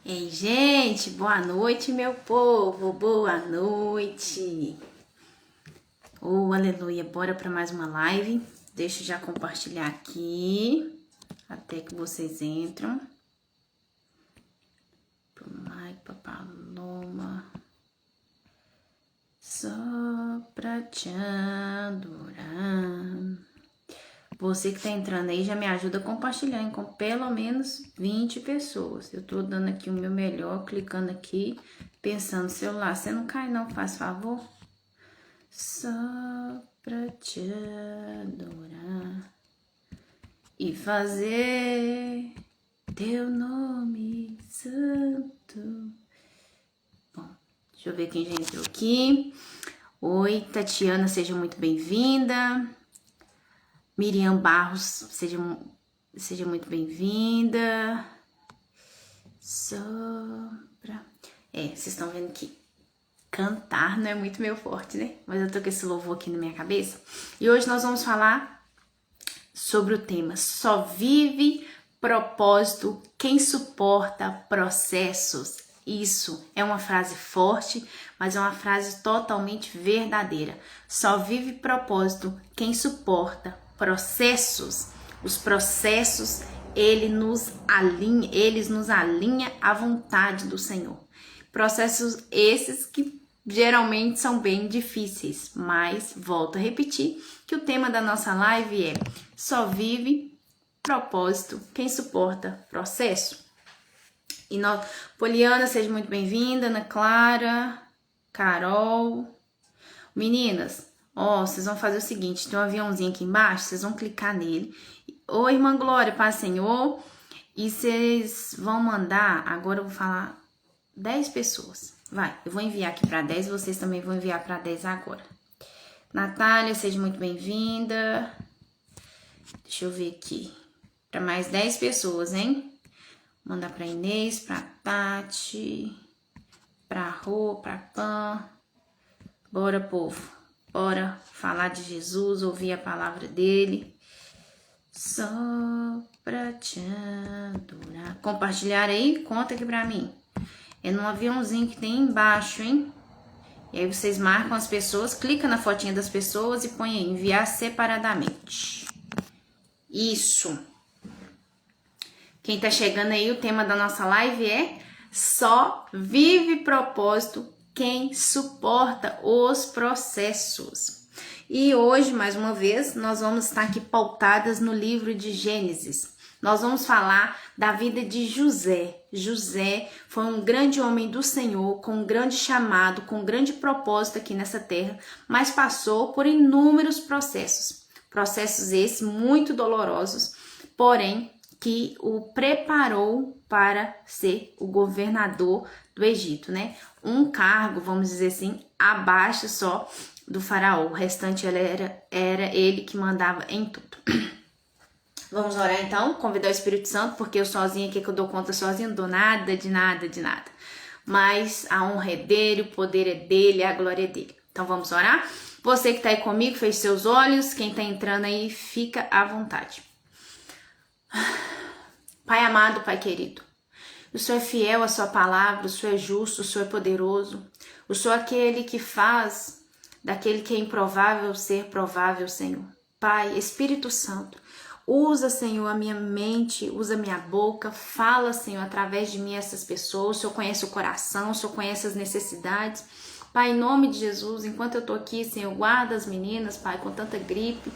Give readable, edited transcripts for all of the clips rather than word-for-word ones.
Ei, gente, boa noite, meu povo, boa noite. Oh, aleluia, bora para mais uma live. Deixa eu já compartilhar aqui, até que vocês entram. Pro like, pra Paloma, só pra te adorar. Você que tá entrando aí já me ajuda a compartilhar com pelo menos 20 pessoas. Eu tô dando aqui o meu melhor, clicando aqui, pensando no celular. Você não cai não, faz favor? Só pra te adorar e fazer teu nome santo. Bom, deixa eu ver quem já entrou aqui. Oi, Tatiana, seja muito bem-vinda. Miriam Barros, seja muito bem-vinda. Vocês estão vendo que cantar não é muito meu forte, né? Mas eu tô com esse louvor aqui na minha cabeça. E hoje nós vamos falar sobre o tema Só vive propósito quem suporta processos. Isso é uma frase forte, mas é uma frase totalmente verdadeira. Só vive propósito quem suporta processos. Os processos, eles nos alinham à vontade do Senhor. Processos esses que geralmente são bem difíceis, mas volto a repetir que o tema da nossa live é Só vive propósito quem suporta processo. E Poliana, seja muito bem-vinda, Ana Clara, Carol. Meninas, vocês vão fazer o seguinte, tem um aviãozinho aqui embaixo, vocês vão clicar nele. Ô, irmã Glória, paz Senhor. E vocês vão mandar, agora eu vou falar 10 pessoas. Vai, eu vou enviar aqui para 10, vocês também vão enviar para 10 agora. Natália, seja muito bem-vinda. Deixa eu ver aqui. Para mais 10 pessoas, hein? Mandar para Inês, para Tati, para Rô, para Pan. Bora, povo. Bora falar de Jesus, ouvir a palavra dele. Só pra te adorar. Compartilhar aí? Conta aqui pra mim. É no aviãozinho que tem embaixo, hein? E aí vocês marcam as pessoas, clica na fotinha das pessoas e põe aí, enviar separadamente. Isso. Quem tá chegando aí, o tema da nossa live é Só vive propósito quem suporta os processos. E hoje, mais uma vez, nós vamos estar aqui pautadas no livro de Gênesis. Nós vamos falar da vida de José. José foi um grande homem do Senhor, com um grande chamado, com um grande propósito aqui nessa terra, mas passou por inúmeros processos. Processos esses muito dolorosos, porém que o preparou para ser o governador do Egito, né? Um cargo, vamos dizer assim, abaixo só do faraó. O restante era ele que mandava em tudo. Vamos orar então, convidar o Espírito Santo, porque eu sozinha aqui que eu dou conta sozinha, não dou nada, de nada. Mas a honra é dele, o poder é dele, a glória é dele. Então vamos orar? Você que está aí comigo, feche seus olhos. Quem está entrando aí, fica à vontade. Pai amado, Pai querido, o Senhor é fiel à sua palavra, o Senhor é justo, o Senhor é poderoso, o Senhor é aquele que faz daquele que é improvável ser provável, Senhor. Pai, Espírito Santo, usa, Senhor, a minha mente, usa a minha boca, fala, Senhor, através de mim essas pessoas. O Senhor conhece o coração, o Senhor conhece as necessidades. Pai, em nome de Jesus, enquanto eu tô aqui, Senhor, guarda as meninas, Pai, com tanta gripe,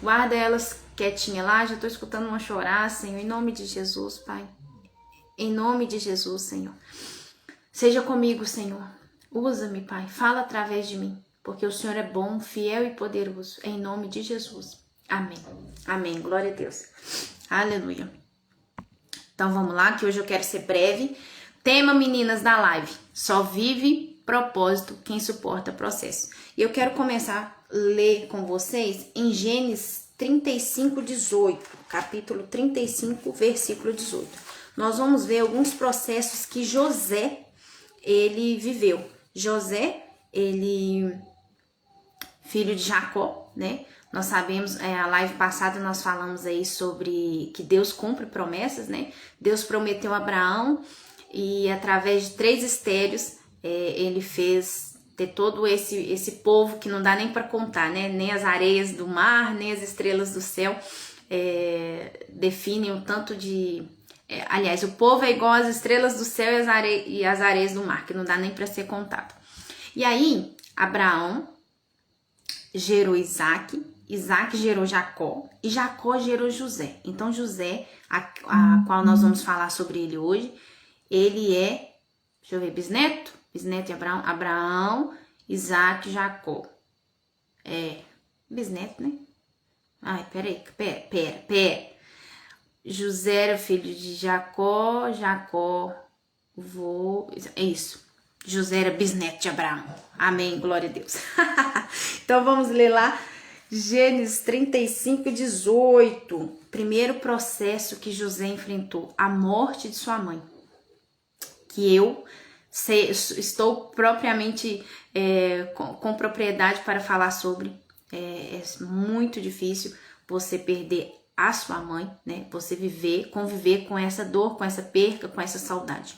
guarda elas quietinha lá, já tô escutando uma chorar, Senhor, em nome de Jesus, Pai. Em nome de Jesus, Senhor. Seja comigo, Senhor. Usa-me, Pai. Fala através de mim, porque o Senhor é bom, fiel e poderoso. Em nome de Jesus. Amém. Amém. Glória a Deus. Aleluia. Então vamos lá, que hoje eu quero ser breve. Tema, meninas, da live. Só vive propósito quem suporta processo. E eu quero começar a ler com vocês em Gênesis 35:18, capítulo 35, versículo 18. Nós vamos ver alguns processos que José, ele viveu. José, ele, filho de Jacó, né? Nós sabemos, a live passada nós falamos aí sobre que Deus cumpre promessas, né? Deus prometeu a Abraão e através de 3 estéreos ele fez ter todo esse povo que não dá nem para contar, né? Nem as areias do mar, nem as estrelas do céu definem o tanto de... aliás, o povo é igual às estrelas do céu e as areias do mar, que não dá nem para ser contado. E aí, Abraão gerou Isaac, Isaac gerou Jacó e Jacó gerou José. Então José, a qual nós vamos falar sobre ele hoje, ele é, deixa eu ver, bisneto de Abraão, Isaac, Jacó. Bisneto, né? Ai, pera. José era filho de Jacó, é isso. José era bisneto de Abraão. Amém, glória a Deus. Então vamos ler lá Gênesis 35, 18. Primeiro processo que José enfrentou, a morte de sua mãe. Que eu estou propriamente com propriedade para falar sobre. É muito difícil você perder a sua mãe, né? Você conviver com essa dor, com essa perca, com essa saudade.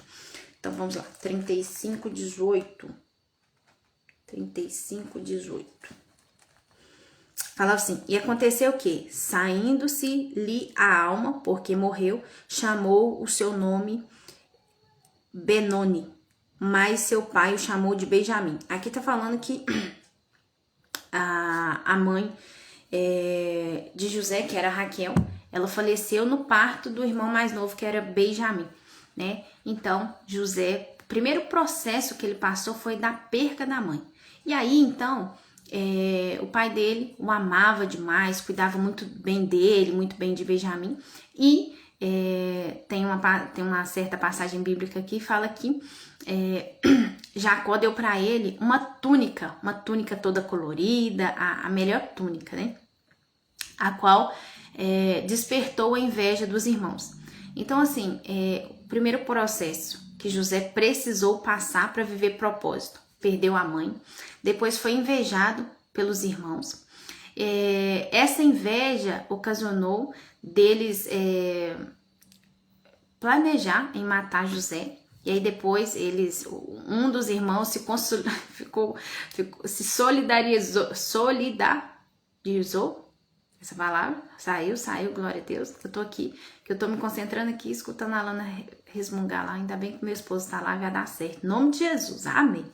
Então vamos lá, 35, 18. Falava assim, e aconteceu o quê? Saindo-se-lhe a alma, porque morreu, chamou o seu nome Benoni, mas seu pai o chamou de Benjamim. Aqui tá falando que a mãe de José, que era Raquel, ela faleceu no parto do irmão mais novo, que era Benjamim, né? Então, José, o primeiro processo que ele passou foi da perca da mãe. E aí, então, o pai dele o amava demais, cuidava muito bem dele, muito bem de Benjamim. E tem uma certa passagem bíblica que fala que Jacó deu para ele uma túnica toda colorida, a melhor túnica, né? A qual despertou a inveja dos irmãos. Então, assim, o primeiro processo que José precisou passar para viver propósito, perdeu a mãe, depois foi invejado pelos irmãos. Essa inveja ocasionou deles planejar em matar José. E aí depois um dos irmãos se solidarizou, essa palavra, saiu, glória a Deus, eu tô aqui, que eu tô me concentrando aqui, escutando a Lana resmungar lá, ainda bem que meu esposo tá lá, vai dar certo, em nome de Jesus, amém.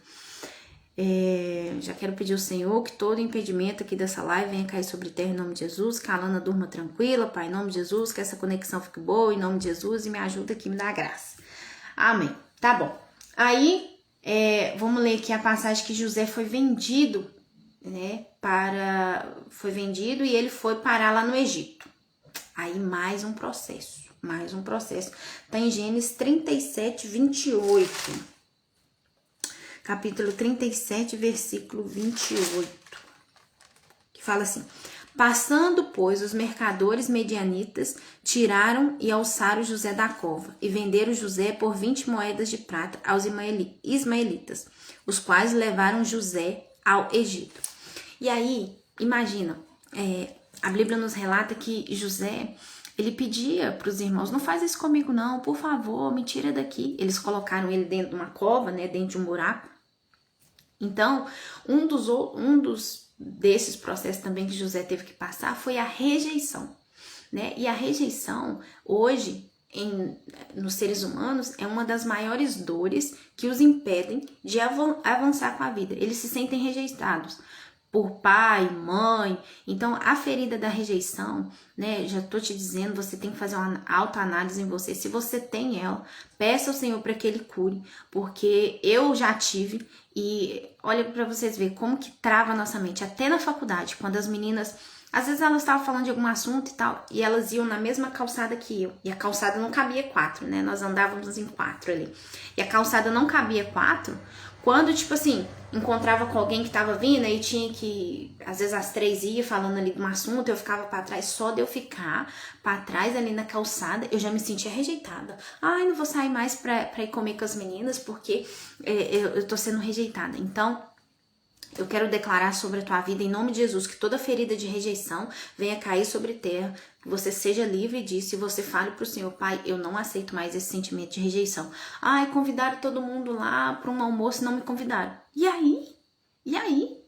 Já quero pedir ao Senhor que todo impedimento aqui dessa live venha cair sobre terra em nome de Jesus, que a Lana durma tranquila, Pai, em nome de Jesus, que essa conexão fique boa, em nome de Jesus, e me ajuda aqui, me dá graça. Amém. Tá bom. Aí, vamos ler aqui a passagem que José foi vendido, né? Foi vendido e ele foi parar lá no Egito. Aí, mais um processo. Tá em Gênesis 37, 28. Capítulo 37, versículo 28. Que fala assim: passando, pois, os mercadores medianitas tiraram e alçaram José da cova e venderam José por 20 moedas de prata aos ismaelitas, os quais levaram José ao Egito. E aí, imagina, a Bíblia nos relata que José, ele pedia para os irmãos, não faz isso comigo não, por favor, me tira daqui. Eles colocaram ele dentro de uma cova, né, dentro de um buraco. Então, um desses processos também que José teve que passar foi a rejeição, né? E a rejeição, hoje, nos seres humanos, é uma das maiores dores que os impedem de avançar com a vida. Eles se sentem rejeitados por pai, mãe. Então, a ferida da rejeição, né? Já tô te dizendo, você tem que fazer uma autoanálise em você. Se você tem ela, peça ao Senhor para que Ele cure, porque eu já tive. E olha para vocês verem como que trava a nossa mente. Até na faculdade, quando as meninas, às vezes elas estavam falando de algum assunto e tal, e elas iam na mesma calçada que eu. E a calçada não cabia 4, né? Nós andávamos em 4 ali. E a calçada não cabia 4. Quando, tipo assim, encontrava com alguém que tava vindo e tinha que, às vezes as 3 ia falando ali de um assunto, eu ficava pra trás, só de eu ficar pra trás ali na calçada, eu já me sentia rejeitada. Ai, não vou sair mais pra ir comer com as meninas porque eu tô sendo rejeitada. Então, Eu quero declarar sobre a tua vida, em nome de Jesus, que toda ferida de rejeição venha cair sobre terra, que você seja livre disso e você fale pro Senhor: Pai, eu não aceito mais esse sentimento de rejeição. Ai, convidaram todo mundo lá para um almoço e não me convidaram. E aí? E aí?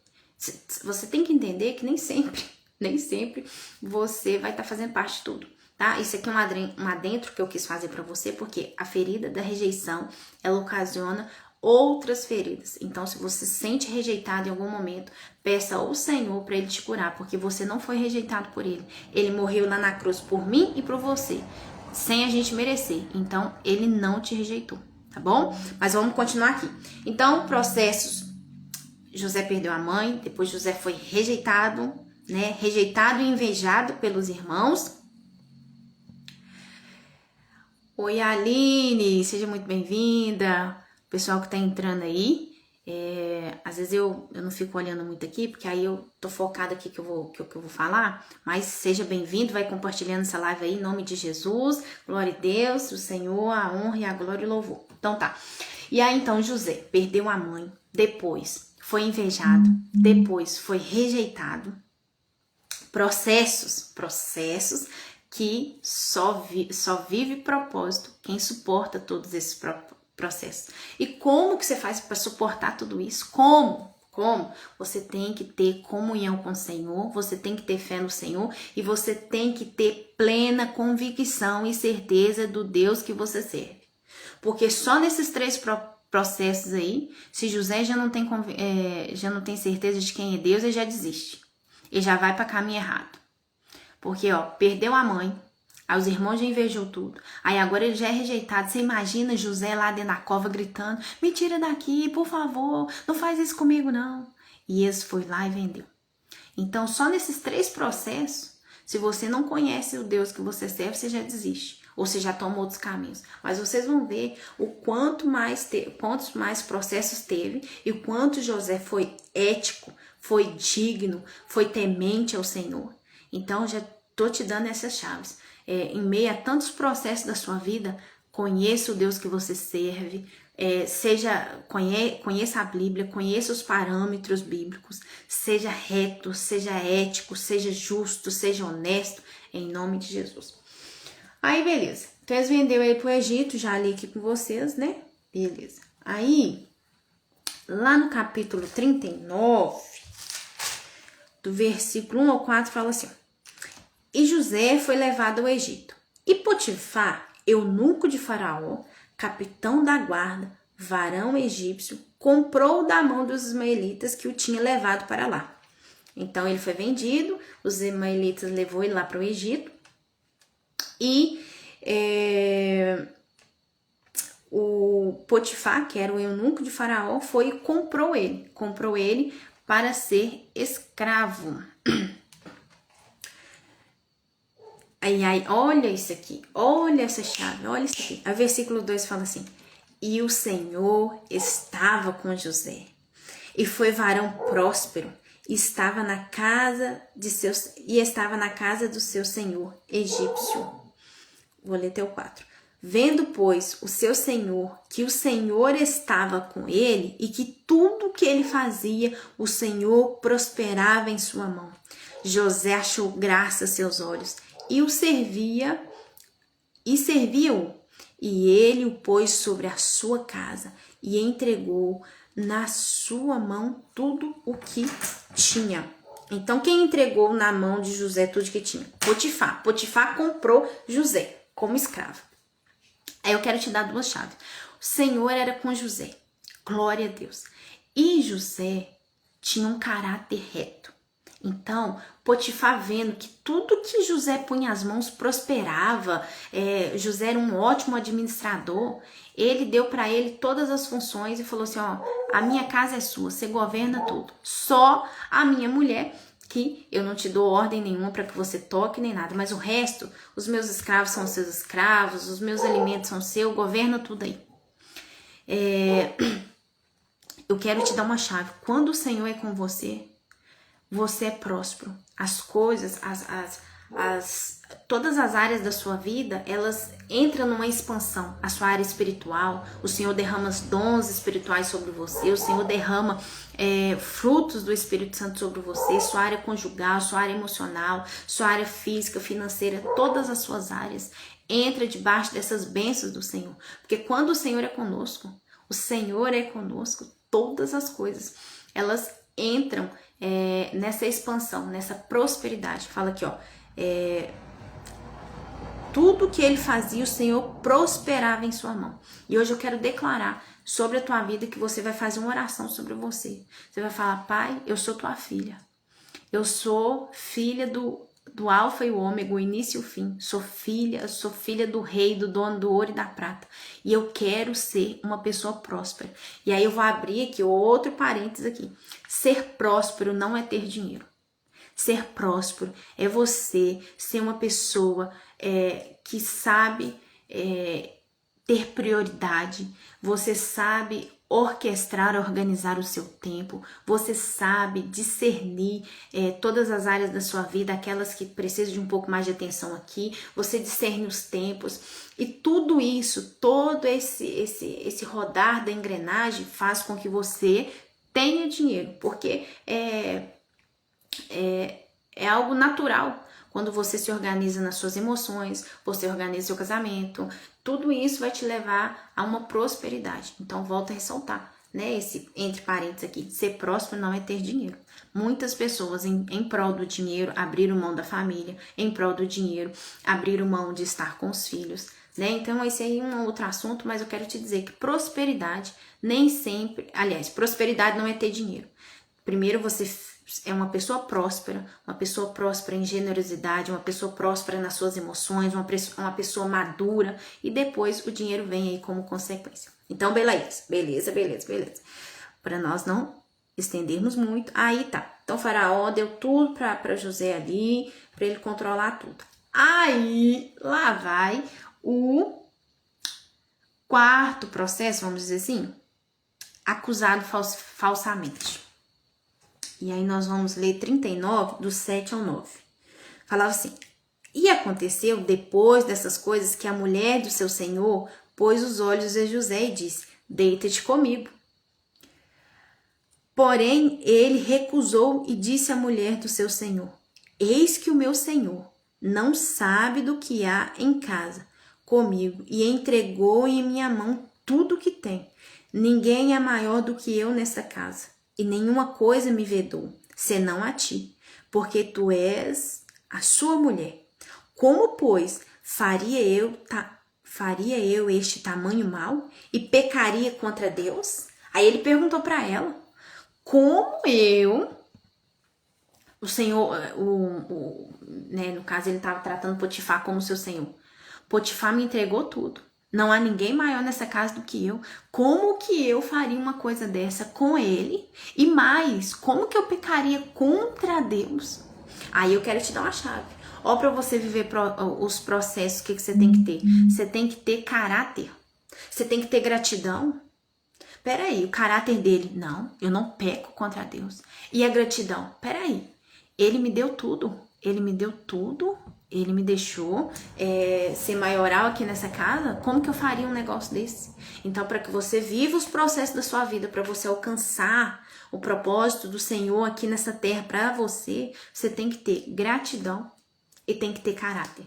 Você tem que entender que nem sempre você vai estar fazendo parte de tudo, tá? Isso aqui é um adentro que eu quis fazer para você, porque a ferida da rejeição, ela ocasiona outras feridas. Então, se você se sente rejeitado em algum momento, peça ao Senhor para Ele te curar, porque você não foi rejeitado por Ele. Ele morreu lá na cruz por mim e por você, sem a gente merecer. Então, Ele não te rejeitou, tá bom? Mas vamos continuar aqui. Então, processos. José perdeu a mãe, depois José foi rejeitado, né? Rejeitado e invejado pelos irmãos. Oi, Aline, seja muito bem-vinda. Pessoal que tá entrando aí, às vezes eu não fico olhando muito aqui, porque aí eu tô focada aqui que eu vou falar, mas seja bem-vindo, vai compartilhando essa live aí, em nome de Jesus, glória a Deus, o Senhor, a honra e a glória e o louvor. Então tá, e aí então José perdeu a mãe, depois foi invejado, depois foi rejeitado, processos que só vive propósito quem suporta todos esses processos. E como que você faz para suportar tudo isso? Como? Você tem que ter comunhão com o Senhor, você tem que ter fé no Senhor e você tem que ter plena convicção e certeza do Deus que você serve. Porque só nesses 3 processos aí, se José já não tem certeza de quem é Deus, ele já desiste. Ele já vai para caminho errado. Porque, perdeu a mãe, aí os irmãos já invejou tudo. Aí agora ele já é rejeitado. Você imagina José lá dentro da cova gritando: me tira daqui, por favor, não faz isso comigo não. E esse foi lá e vendeu. Então, só nesses 3 processos, se você não conhece o Deus que você serve, você já desiste. Ou você já toma outros caminhos. Mas vocês vão ver o quantos mais processos teve e o quanto José foi ético, foi digno, foi temente ao Senhor. Então, já tô te dando essas chaves. Em meio a tantos processos da sua vida, conheça o Deus que você serve, conheça a Bíblia, conheça os parâmetros bíblicos, seja reto, seja ético, seja justo, seja honesto, em nome de Jesus. Aí, beleza. Então, eles venderam ele pro Egito, já li aqui com vocês, né? Beleza. Aí, lá no capítulo 39, do versículo 1 ao 4, fala assim: e José foi levado ao Egito. E Potifar, eunuco de Faraó, capitão da guarda, varão egípcio, comprou da mão dos ismaelitas que o tinha levado para lá. Então ele foi vendido, os ismaelitas levou ele lá para o Egito e o Potifar, que era o eunuco de Faraó, foi e comprou ele para ser escravo. Aí, olha isso aqui, olha essa chave, olha isso aqui. O versículo 2 fala assim: e o Senhor estava com José, e foi varão próspero, e estava na casa do seu senhor egípcio. Vou ler até o 4. Vendo, pois, o seu senhor, que o Senhor estava com ele, e que tudo que ele fazia, o Senhor prosperava em sua mão, José achou graça a seus olhos, e servia-o, e ele o pôs sobre a sua casa, e entregou na sua mão tudo o que tinha. Então, quem entregou na mão de José tudo que tinha? Potifar. Potifar comprou José como escravo. Aí eu quero te dar 2 chaves. O Senhor era com José. Glória a Deus. E José tinha um caráter reto. Então, Potifar, vendo que tudo que José punha as mãos prosperava, José era um ótimo administrador, ele deu para ele todas as funções e falou assim: a minha casa é sua, você governa tudo. Só a minha mulher, que eu não te dou ordem nenhuma para que você toque nem nada, mas o resto, os meus escravos são seus escravos, os meus alimentos são seus, governa tudo aí. Eu quero te dar uma chave. Quando o Senhor é com você, você é próspero. As coisas, todas as áreas da sua vida, elas entram numa expansão. A sua área espiritual, o Senhor derrama os dons espirituais sobre você, o Senhor derrama frutos do Espírito Santo sobre você, sua área conjugal, sua área emocional, sua área física, financeira, todas as suas áreas entra debaixo dessas bênçãos do Senhor. Porque quando o Senhor é conosco, todas as coisas, elas entram nessa expansão, nessa prosperidade. Fala aqui, ó, tudo que ele fazia, o Senhor prosperava em sua mão. E hoje eu quero declarar sobre a tua vida que você vai fazer uma oração sobre você. Você vai falar: Pai, eu sou tua filha. Eu sou filha do Alfa e o Ômega, o início e o fim. Sou filha do Rei, do dono do ouro e da prata. E eu quero ser uma pessoa próspera. E aí eu vou abrir aqui outro parênteses aqui. Ser próspero não é ter dinheiro. Ser próspero é você ser uma pessoa que sabe ter prioridade. Você sabe orquestrar, organizar o seu tempo. Você sabe discernir todas as áreas da sua vida, aquelas que precisam de um pouco mais de atenção aqui. Você discerne os tempos. E tudo isso, todo esse rodar da engrenagem faz com que você tenha dinheiro. Porque é algo natural. Quando você se organiza nas suas emoções, você organiza seu casamento, tudo isso vai te levar a uma prosperidade. Então, volto a ressaltar, né? Esse, entre parênteses aqui, ser próspero não é ter dinheiro. Muitas pessoas, em prol do dinheiro, abriram mão da família, em prol do dinheiro, abriram mão de estar com os filhos, né? Então, esse aí é um outro assunto, mas eu quero te dizer que prosperidade nem sempre... Aliás, prosperidade não é ter dinheiro. Primeiro, você é uma pessoa próspera em generosidade, uma pessoa próspera nas suas emoções, uma pessoa madura, e depois o dinheiro vem aí como consequência. Então, beleza. Para nós não estendermos muito, aí tá. Então, Faraó deu tudo para José ali, para ele controlar tudo. Aí, lá vai o quarto processo, vamos dizer assim, acusado falsamente. E aí nós vamos ler 39, do 7 ao 9. Falava assim: E aconteceu, depois dessas coisas, que a mulher do seu senhor pôs os olhos em José e disse: Deita-te comigo. Porém, ele recusou e disse à mulher do seu senhor: Eis que o meu senhor não sabe do que há em casa comigo, e entregou em minha mão tudo o que tem. Ninguém é maior do que eu nessa casa. E nenhuma coisa me vedou, senão a ti, porque tu és a sua mulher. Como, pois, faria eu este tamanho mal e pecaria contra Deus? Aí ele perguntou para ela: como eu... O Senhor, né, no caso ele estava tratando Potifar como seu senhor. Potifar me entregou tudo. Não há ninguém maior nessa casa do que eu. Como que eu faria uma coisa dessa com ele? E mais, como que eu pecaria contra Deus? Aí eu quero te dar uma chave. Ó, para você viver os processos, o que você tem que ter? Você tem que ter caráter. Você tem que ter gratidão. Peraí, o caráter dele, não, eu não peco contra Deus. E a gratidão? Peraí, ele me deu tudo. Ele me deixou ser maioral aqui nessa casa. Como que eu faria um negócio desse? Então, para que você viva os processos da sua vida, para você alcançar o propósito do Senhor aqui nessa terra para você, você tem que ter gratidão e tem que ter caráter.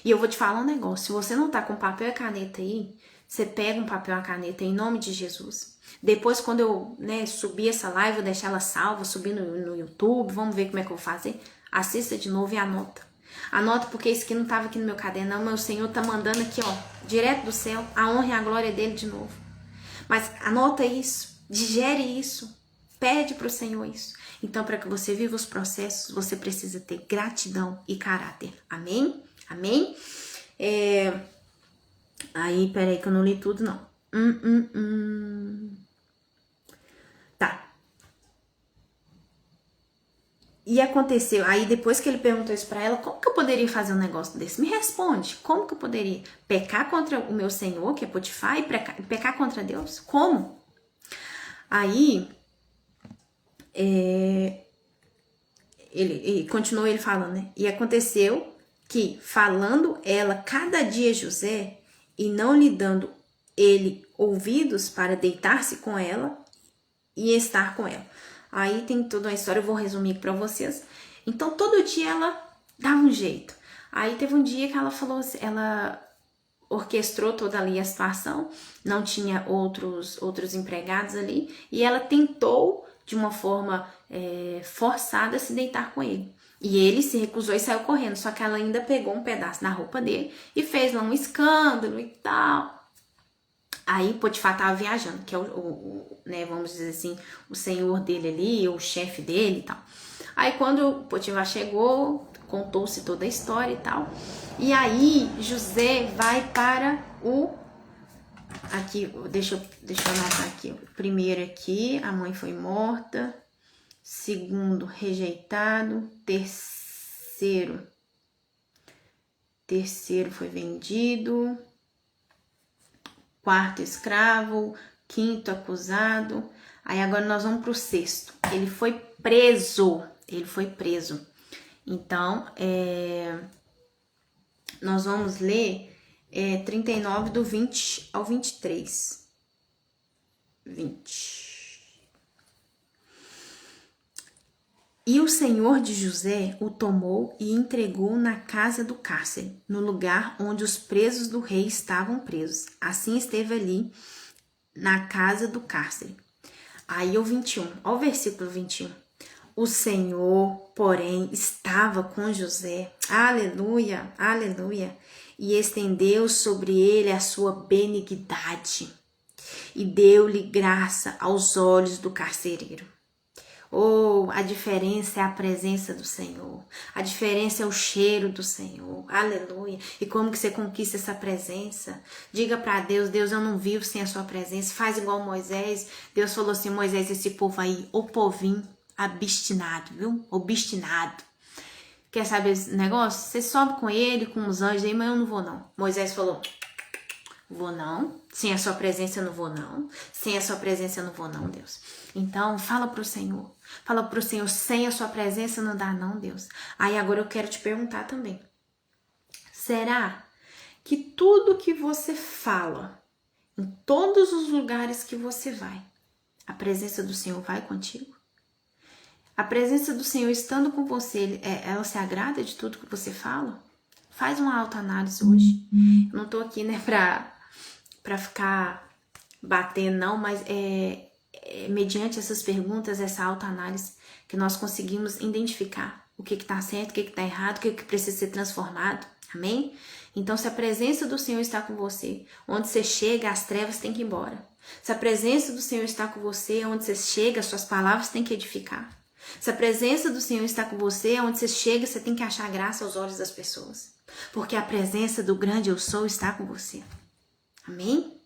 E eu vou te falar um negócio: se você não tá com papel e caneta aí, você pega um papel e uma caneta em nome de Jesus. Depois, quando eu subir essa live, vou deixar ela salva, subir no YouTube, vamos ver como é que eu vou fazer. Assista de novo e anota. Anota, porque isso aqui não estava aqui no meu caderno, não. Meu Senhor tá mandando aqui, ó, direto do céu, a honra e a glória dele de novo. Mas anota isso, digere isso, pede pro Senhor isso. Então, para que você viva os processos, você precisa ter gratidão e caráter. Amém? Amém? Aí, peraí que eu não li tudo, não. Tá. E aconteceu, aí depois que ele perguntou isso pra ela, como que eu poderia fazer um negócio desse? Me responde, como que eu poderia pecar contra o meu senhor, que é Potifar, e pecar contra Deus? Como? Aí, ele continuou ele falando, né? E aconteceu que, falando ela cada dia José, e não lhe dando ele ouvidos para deitar-se com ela e estar com ela. Aí tem toda uma história, eu vou resumir para vocês. Então, todo dia ela dava um jeito. Aí teve um dia que ela falou assim, ela orquestrou toda ali a situação, não tinha outros empregados ali, e ela tentou, de uma forma forçada, se deitar com ele. E ele se recusou e saiu correndo, só que ela ainda pegou um pedaço da roupa dele e fez lá um escândalo e tal. Aí Potifar tava viajando, que é né, vamos dizer assim, o senhor dele ali, o chefe dele e tal. Aí quando Potifar chegou, contou-se toda a história e tal. E aí José vai para o... Aqui, deixa eu anotar aqui. O primeiro aqui, a mãe foi morta. Segundo, rejeitado. Terceiro foi vendido. Quarto, escravo. Quinto, acusado. Aí agora nós vamos para o sexto. Ele foi preso. Então, nós vamos ler 39 do 20 ao 23. 20. E o senhor de José o tomou e entregou na casa do cárcere, no lugar onde os presos do rei estavam presos. Assim esteve ali na casa do cárcere. Aí o 21, ó o versículo 21. O Senhor, porém, estava com José, aleluia, aleluia, e estendeu sobre ele a sua benignidade, e deu-lhe graça aos olhos do carcereiro. Oh, a diferença é a presença do Senhor. A diferença é o cheiro do Senhor. Aleluia. E como que você conquista essa presença? Diga para Deus, Deus, eu não vivo sem a sua presença. Faz igual Moisés. Deus falou assim, Moisés, esse povo aí, o povinho obstinado, viu? Obstinado. Quer saber esse negócio? Você sobe com ele, com os anjos aí, mas eu não vou não. Moisés falou, vou não. Sem a sua presença eu não vou não. Sem a sua presença eu não vou não, Deus. Então, fala pro Senhor. Fala pro Senhor, sem a sua presença não dá não, Deus. Aí agora eu quero te perguntar também. Será que tudo que você fala, em todos os lugares que você vai, a presença do Senhor vai contigo? A presença do Senhor estando com você, ela se agrada de tudo que você fala? Faz uma autoanálise hoje. Eu não tô aqui, né, pra ficar batendo não, mas mediante essas perguntas, essa autoanálise, que nós conseguimos identificar o que está certo, o que está errado, o que precisa ser transformado. Amém? Então, se a presença do Senhor está com você, onde você chega, as trevas têm que ir embora. Se a presença do Senhor está com você, onde você chega, as suas palavras têm que edificar. Se a presença do Senhor está com você, onde você chega, você tem que achar graça aos olhos das pessoas. Porque a presença do grande eu sou está com você. Amém?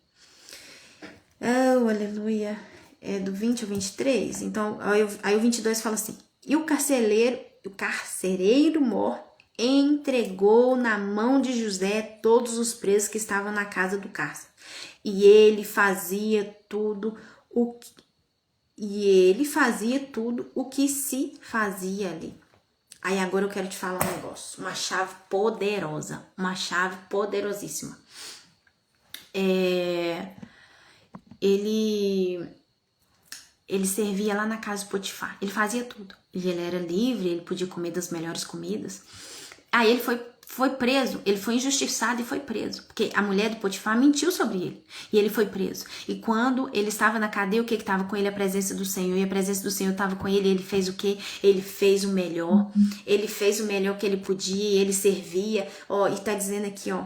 Oh, aleluia. É do 20 ao 23. Então, aí o 22 fala assim. E o carcereiro mor entregou na mão de José todos os presos que estavam na casa do cárcere. E ele fazia tudo o que se fazia ali. Aí agora eu quero te falar um negócio. Uma chave poderosa. Uma chave poderosíssima. Ele servia lá na casa de Potifar. Ele fazia tudo. Ele era livre, ele podia comer das melhores comidas. Aí ele foi preso, ele foi injustiçado e foi preso. Porque a mulher do Potifar mentiu sobre ele. E ele foi preso. E quando ele estava na cadeia, o que estava com ele? A presença do Senhor. E a presença do Senhor estava com ele. E ele fez o quê? Ele fez o melhor. Ele fez o melhor que ele podia. Ele servia. Ó, e tá dizendo aqui, ó.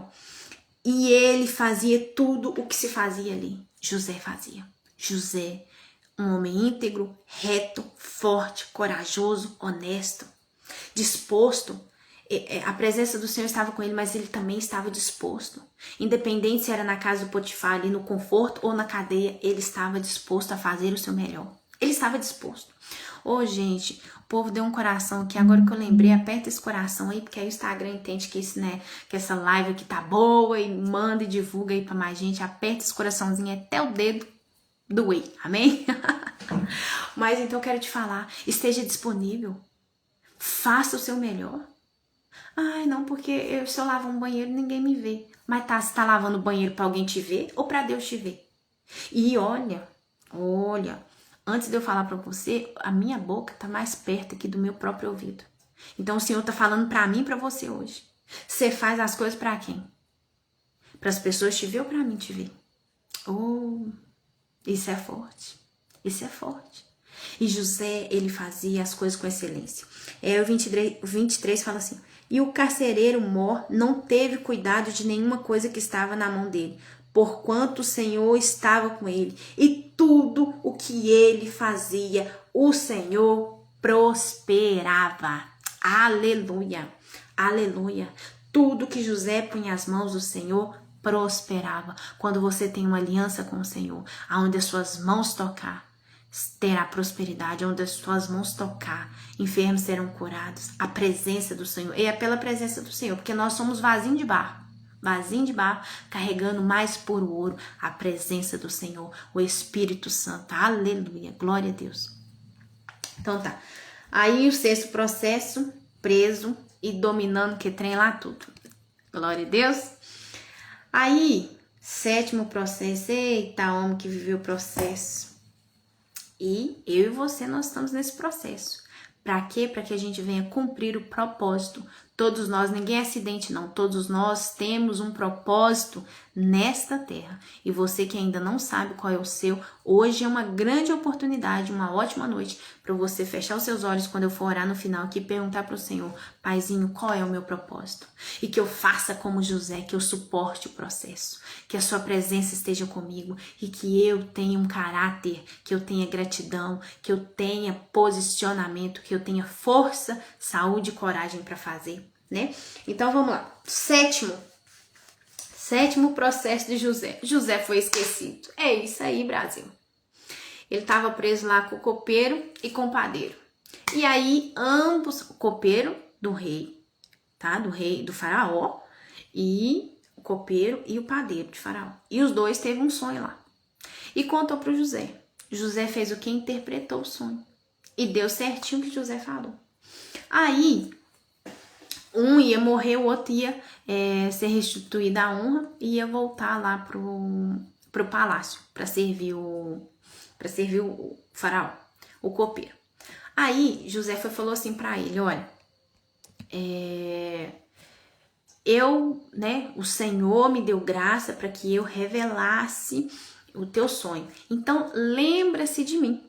E ele fazia tudo o que se fazia ali. José fazia. José, um homem íntegro, reto, forte, corajoso, honesto, disposto. A presença do Senhor estava com ele, mas ele também estava disposto. Independente se era na casa do Potifar, ali no conforto ou na cadeia, ele estava disposto a fazer o seu melhor. Ele estava disposto. Ô, gente, o povo deu um coração aqui. Agora que eu lembrei, aperta esse coração aí, porque aí o Instagram entende que, que essa live aqui tá boa e manda e divulga aí pra mais gente. Aperta esse coraçãozinho até o dedo doer, amém? Mas então eu quero te falar, esteja disponível. Faça o seu melhor. Ai, não, porque se eu lavar um banheiro, ninguém me vê. Mas tá, você tá lavando o banheiro pra alguém te ver ou pra Deus te ver? E olha, antes de eu falar pra você, a minha boca tá mais perto aqui do meu próprio ouvido. Então o Senhor tá falando pra mim e pra você hoje. Você faz as coisas pra quem? Para as pessoas te ver ou pra mim te ver? Oh, isso é forte. Isso é forte. E José, ele fazia as coisas com excelência. O 23 fala assim: e o carcereiro Mor não teve cuidado de nenhuma coisa que estava na mão dele, porquanto o Senhor estava com ele. E tudo o que ele fazia, o Senhor prosperava. Aleluia, aleluia. Tudo que José punha as mãos do Senhor prosperava. Quando você tem uma aliança com o Senhor, aonde as suas mãos tocar, terá prosperidade. Onde as suas mãos tocar, enfermos serão curados. A presença do Senhor. E é pela presença do Senhor, porque nós somos vasinho de barro, carregando mais puro ouro, a presença do Senhor, o Espírito Santo. Aleluia, glória a Deus. Então tá. Aí o sexto processo, preso e dominando que trem lá tudo. Glória a Deus. Aí, sétimo processo, eita, homem que viveu o processo. E eu e você, nós estamos nesse processo. Para quê? Para que a gente venha cumprir o propósito. Todos nós, ninguém é acidente não, todos nós temos um propósito nesta terra. E você que ainda não sabe qual é o seu, hoje é uma grande oportunidade, uma ótima noite para você fechar os seus olhos quando eu for orar no final aqui e perguntar para o Senhor: Paizinho, qual é o meu propósito? E que eu faça como José, que eu suporte o processo, que a sua presença esteja comigo e que eu tenha um caráter, que eu tenha gratidão, que eu tenha posicionamento, que eu tenha força, saúde e coragem para fazer, né? Então vamos lá. Sétimo processo de José. José foi esquecido. É isso aí, Brasil. Ele estava preso lá com o copeiro e com o padeiro. E aí ambos, o copeiro do rei, tá? Do faraó, e o copeiro e o padeiro de faraó. E os dois teve um sonho lá. E contou para o José. José fez o que? Interpretou o sonho. E deu certinho o que José falou. Aí, um ia morrer, o outro ia ser restituído à honra e ia voltar lá pro palácio para servir o faraó, o copeiro. Aí, José falou assim para ele: olha, o Senhor me deu graça para que eu revelasse o teu sonho. Então, lembra-se de mim,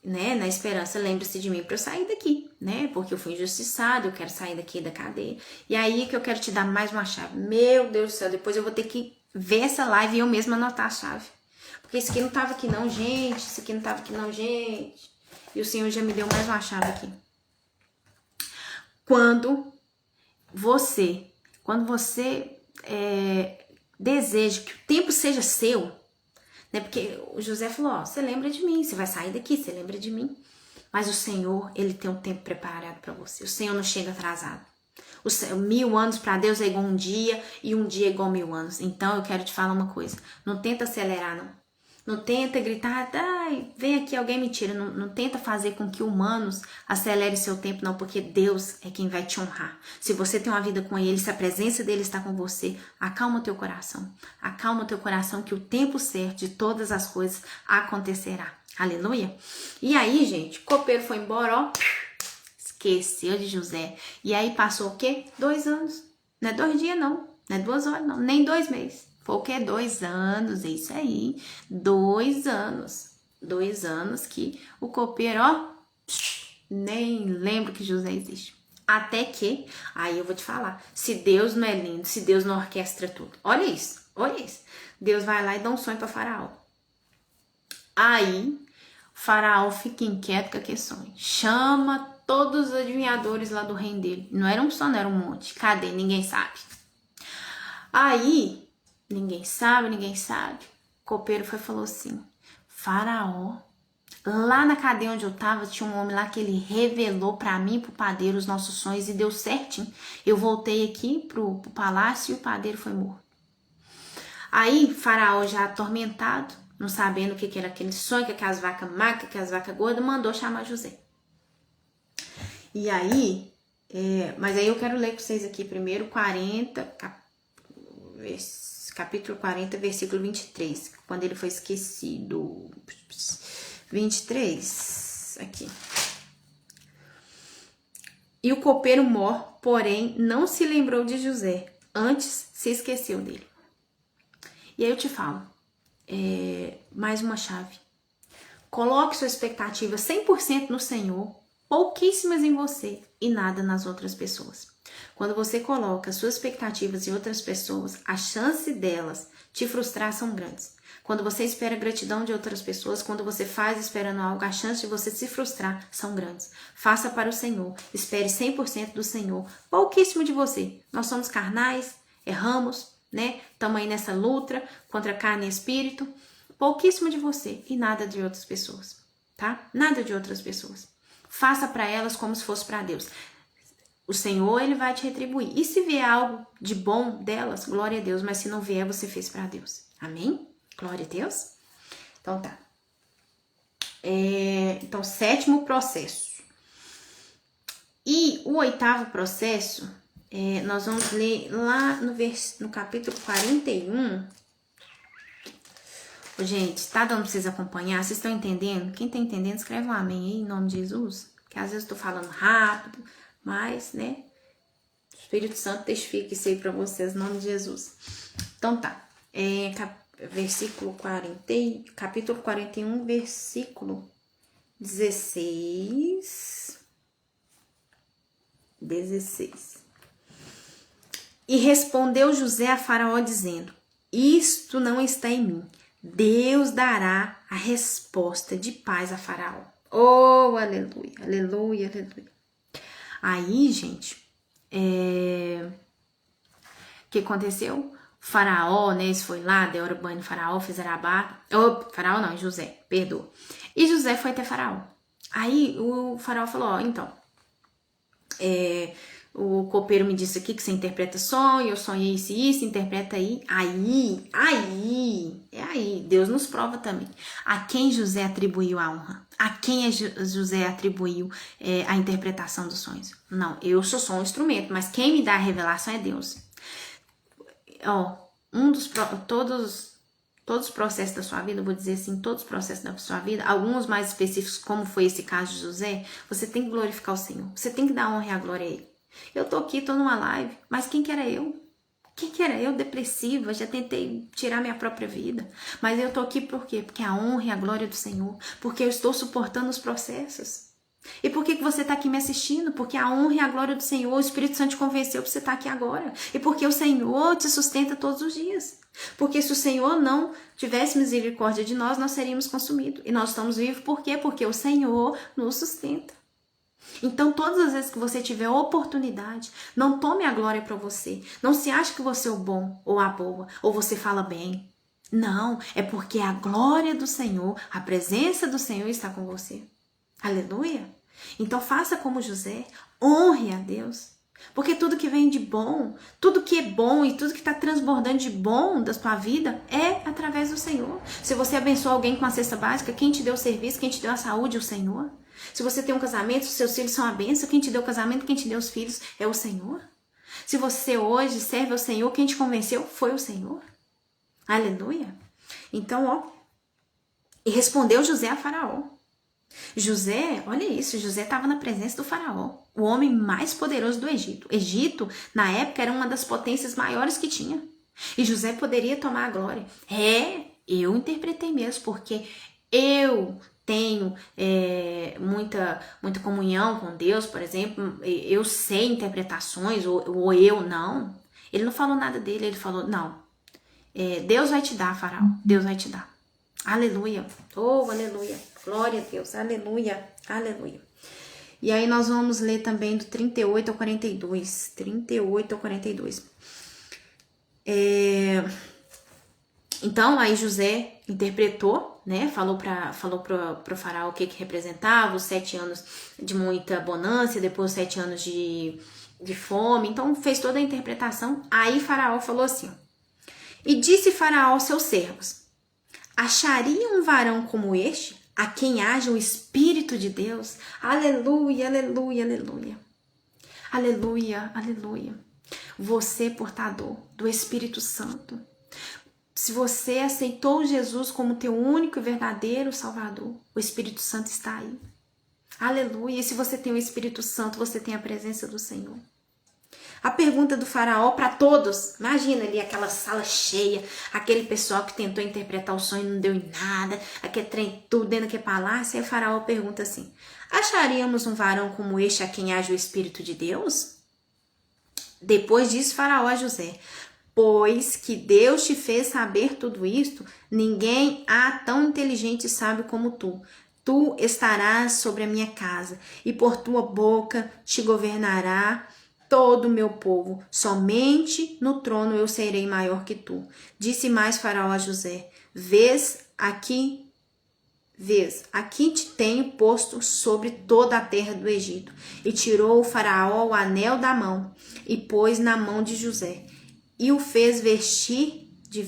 né? Na esperança, lembra-se de mim para eu sair daqui, né? Porque eu fui injustiçado, eu quero sair daqui da cadeia. E aí que eu quero te dar mais uma chave. Meu Deus do céu, depois eu vou ter que ver essa live e eu mesma anotar a chave. Porque isso aqui não tava aqui não, gente. Isso aqui não tava aqui não, gente. E o Senhor já me deu mais uma chave aqui. Quando você deseja que o tempo seja seu, né? Porque o José falou: ó, você lembra de mim, você vai sair daqui, você lembra de mim. Mas o Senhor, ele tem um tempo preparado para você. O Senhor não chega atrasado. 1000 anos para Deus é igual um dia e um dia é igual 1000 anos. Então eu quero te falar uma coisa: não tenta acelerar, não. Não tenta gritar: ai, vem aqui, alguém me tira. Não tenta fazer com que humanos acelerem seu tempo, não, porque Deus é quem vai te honrar. Se você tem uma vida com Ele, se a presença dele está com você, acalma o teu coração. Acalma o teu coração que o tempo certo de todas as coisas acontecerá. Aleluia. E aí, gente, o copeiro foi embora, ó, esqueceu de José. E aí passou o quê? 2 anos. Não é 2 dias, não. Não é 2 horas, não. Nem 2 meses. Foi o quê? 2 anos, é isso aí. 2 anos. 2 anos que o copeiro, ó, nem lembra que José existe. Até que, aí eu vou te falar, se Deus não é lindo, se Deus não orquestra tudo. Olha isso, olha isso. Deus vai lá e dá um sonho para Faraó. Aí, Faraó fica inquieto com aquele sonho. Chama todos os adivinhadores lá do reino dele. Não era um só, não era um monte. Cadê? Ninguém sabe. Aí, ninguém sabe. O copeiro foi e falou assim: Faraó, lá na cadeia onde eu tava, tinha um homem lá que ele revelou pra mim e pro padeiro os nossos sonhos e deu certinho. Eu voltei aqui pro palácio e o padeiro foi morto. Aí, Faraó, já atormentado, não sabendo o que era aquele sonho, que aquelas vacas magras, que as vacas gordas, mandou chamar José. E aí, Mas aí eu quero ler com vocês aqui primeiro capítulo 40, versículo 23, quando ele foi esquecido. 23, aqui. E o copeiro mor, porém, não se lembrou de José, antes se esqueceu dele. E aí eu te falo, mais uma chave. Coloque sua expectativa 100% no Senhor, pouquíssimas em você e nada nas outras pessoas. Quando você coloca suas expectativas em outras pessoas, a chance delas te frustrar são grandes. Quando você espera gratidão de outras pessoas, quando você faz esperando algo, a chance de você se frustrar são grandes. Faça para o Senhor, espere 100% do Senhor, pouquíssimo de você. Nós somos carnais, erramos, né? Estamos aí nessa luta contra carne e espírito. Pouquíssimo de você e nada de outras pessoas, tá? Nada de outras pessoas. Faça para elas como se fosse para Deus. O Senhor, ele vai te retribuir. E se vier algo de bom delas, glória a Deus. Mas se não vier, você fez para Deus. Amém? Glória a Deus. Então tá. Então, 7º processo. E o 8º processo, nós vamos ler lá no capítulo 41. Gente, tá dando pra vocês acompanhar? Vocês estão entendendo? Quem tá entendendo, escreve um amém aí, em nome de Jesus. Porque às vezes eu tô falando rápido, mas, né? O Espírito Santo testifica isso aí pra vocês, em nome de Jesus. Então tá. Capítulo 41, versículo 16. E respondeu José a Faraó, dizendo: isto não está em mim. Deus dará a resposta de paz a Faraó. Oh, aleluia, aleluia, aleluia. Aí, gente, o que aconteceu? O Faraó, né, eles foi lá, deram banho no Faraó, fizeram a barra. Faraó não, José, perdoa. E José foi até Faraó. Aí o Faraó falou, ó, então, o copeiro me disse aqui que você interpreta sonho, eu sonhei isso, interpreta aí. Aí, Deus nos prova também. A quem José atribuiu a honra? A quem José atribuiu a interpretação dos sonhos? Não, eu sou só um instrumento, mas quem me dá a revelação é Deus. Todos os processos da sua vida, eu vou dizer assim, todos os processos da sua vida, alguns mais específicos, como foi esse caso de José, você tem que glorificar o Senhor, você tem que dar honra e a glória a Ele. Eu tô aqui, tô numa live, mas quem que era eu? Quem que era eu, depressiva? Já tentei tirar minha própria vida, mas eu tô aqui por quê? Porque a honra e a glória do Senhor, porque eu estou suportando os processos. E por que você está aqui me assistindo? Porque a honra e a glória do Senhor, o Espírito Santo te convenceu para você estar aqui agora. E porque o Senhor te sustenta todos os dias. Porque se o Senhor não tivesse misericórdia de nós, nós seríamos consumidos. E nós estamos vivos por quê? Porque o Senhor nos sustenta. Então, todas as vezes que você tiver oportunidade, não tome a glória para você. Não se ache que você é o bom ou a boa, ou você fala bem. Não, é porque a glória do Senhor, a presença do Senhor está com você. Aleluia! Então faça como José, honre a Deus, porque tudo que vem de bom, tudo que é bom e tudo que está transbordando de bom da sua vida é através do Senhor. Se você abençoa alguém com a cesta básica, quem te deu o serviço, quem te deu a saúde é o Senhor. Se você tem um casamento, os seus filhos são a bênção, quem te deu o casamento, quem te deu os filhos é o Senhor. Se você hoje serve ao Senhor, quem te convenceu foi o Senhor. Aleluia! Então, e respondeu José a Faraó. José, olha isso, José estava na presença do faraó, o homem mais poderoso do Egito. Egito, na época, era uma das potências maiores que tinha. E José poderia tomar a glória. Eu interpretei mesmo, porque eu tenho muita comunhão com Deus, por exemplo, eu sei interpretações, ou eu não. Ele não falou nada dele, ele falou, não, Deus vai te dar, faraó, Deus vai te dar. Aleluia, oh, aleluia, glória a Deus, aleluia, aleluia. E aí nós vamos ler também do 38 ao 42, 38 ao 42. Então, aí José interpretou, né, falou pro faraó o que representava, os 7 anos de muita bonança, depois os 7 anos de fome, então fez toda a interpretação. Aí faraó falou assim, e disse faraó aos seus servos, acharia um varão como este, a quem haja o Espírito de Deus? Aleluia, aleluia, aleluia. Aleluia, aleluia. Você é portador do Espírito Santo. Se você aceitou Jesus como teu único e verdadeiro Salvador, o Espírito Santo está aí. Aleluia. E se você tem o Espírito Santo, você tem a presença do Senhor. A pergunta do faraó para todos. Imagina ali aquela sala cheia, aquele pessoal que tentou interpretar o sonho e não deu em nada, aquele trem tudo dentro daquele palácio. Aí o faraó pergunta assim: acharíamos um varão como este a quem age o Espírito de Deus? Depois disse faraó a José: pois que Deus te fez saber tudo isto, ninguém há tão inteligente e sábio como tu. Tu estarás sobre a minha casa, e por tua boca te governará todo o meu povo. Somente no trono eu serei maior que tu. Disse mais faraó a José: aqui te tenho posto sobre toda a terra do Egito. E tirou o faraó o anel da mão, e pôs na mão de José, e o fez vestir de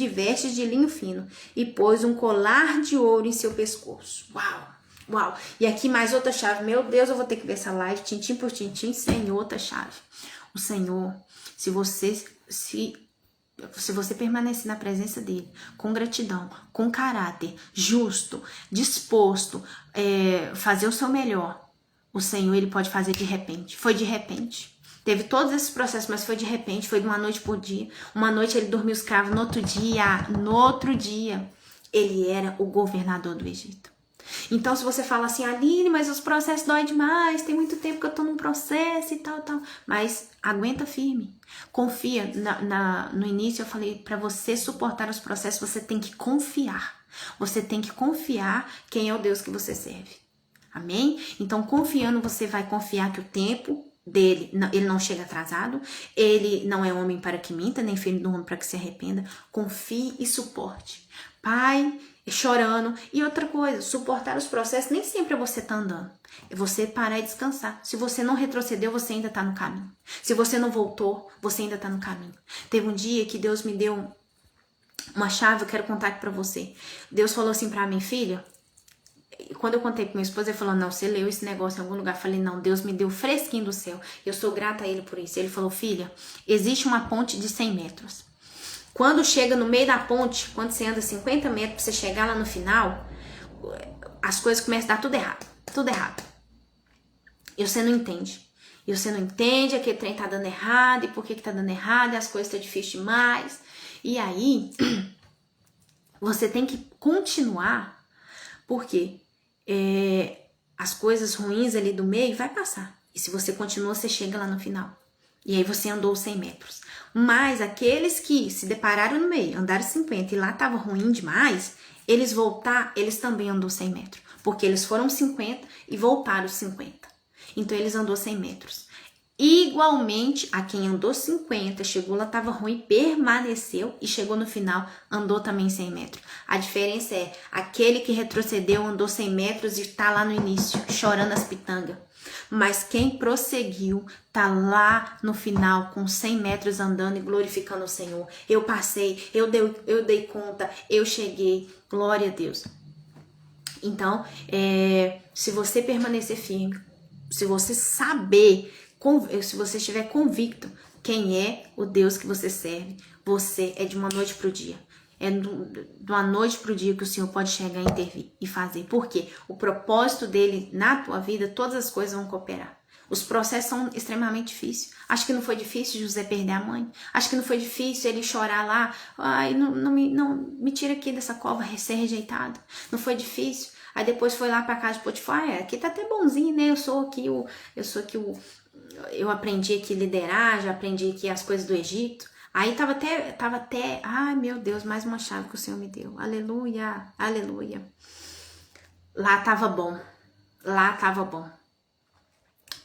vestes de linho fino, e pôs um colar de ouro em seu pescoço. Uau! Uau! E aqui mais outra chave. Meu Deus, eu vou ter que ver essa live, tintim por tintim, Senhor, outra chave. O Senhor, se você permanecer na presença dele, com gratidão, com caráter, justo, disposto, fazer o seu melhor, o Senhor, ele pode fazer de repente. Foi de repente. Teve todos esses processos, mas foi de repente, foi de uma noite por dia. Uma noite ele dormiu escravo, no outro dia, ele era o governador do Egito. Então, se você fala assim: Aline, mas os processos doem demais, tem muito tempo que eu tô num processo e tal. Mas aguenta firme, confia. No início eu falei, para você suportar os processos, você tem que confiar. Você tem que confiar quem é o Deus que você serve. Amém? Então, confiando, você vai confiar que o tempo dele, ele não chega atrasado, ele não é homem para que minta, nem filho do homem para que se arrependa. Confie e suporte. Pai, chorando. E outra coisa, suportar os processos nem sempre é você tá andando. É você parar e descansar. Se você não retrocedeu, você ainda tá no caminho. Se você não voltou, você ainda tá no caminho. Teve um dia que Deus me deu uma chave, eu quero contar aqui pra você. Deus falou assim pra mim: filha, quando eu contei pra minha esposa, ele falou: não, você leu esse negócio em algum lugar. Eu falei: não, Deus me deu fresquinho do céu. Eu sou grata a ele por isso. Ele falou: filha, existe uma ponte de 100 metros. Quando chega no meio da ponte, quando você anda 50 metros pra você chegar lá no final, as coisas começam a dar tudo errado. Tudo errado. E você não entende. E você não entende, aquele trem tá dando errado, e por que tá dando errado, e as coisas tá difíceis demais. E aí, você tem que continuar, porque as coisas ruins ali do meio vai passar. E se você continua, você chega lá no final. E aí você andou 100 metros. Mas aqueles que se depararam no meio, andaram 50 e lá tava ruim demais, eles também andou 100 metros. Porque eles foram 50 e voltaram 50. Então eles andou 100 metros. Igualmente, a quem andou 50, chegou lá, tava ruim, permaneceu e chegou no final, andou também 100 metros. A diferença é, aquele que retrocedeu andou 100 metros e tá lá no início, chorando as pitangas. Mas quem prosseguiu tá lá no final com 100 metros andando e glorificando o Senhor. Eu passei, eu dei conta, eu cheguei. Glória a Deus. Então, se você permanecer firme, se você saber, se você estiver convicto quem é o Deus que você serve, você é de uma noite pro dia. É de uma noite pro dia que o Senhor pode chegar e intervir e fazer. Por quê? O propósito dele na tua vida, todas as coisas vão cooperar. Os processos são extremamente difíceis. Acho que não foi difícil José perder a mãe. Acho que não foi difícil ele chorar lá. Ai, não me tira aqui dessa cova, ser rejeitado. Não foi difícil. Aí depois foi lá pra casa de Potifar. Aqui tá até bonzinho, né? Eu aprendi aqui a liderar, já aprendi aqui as coisas do Egito. Aí tava até, ai meu Deus, mais uma chave que o Senhor me deu. Aleluia, aleluia. Lá tava bom.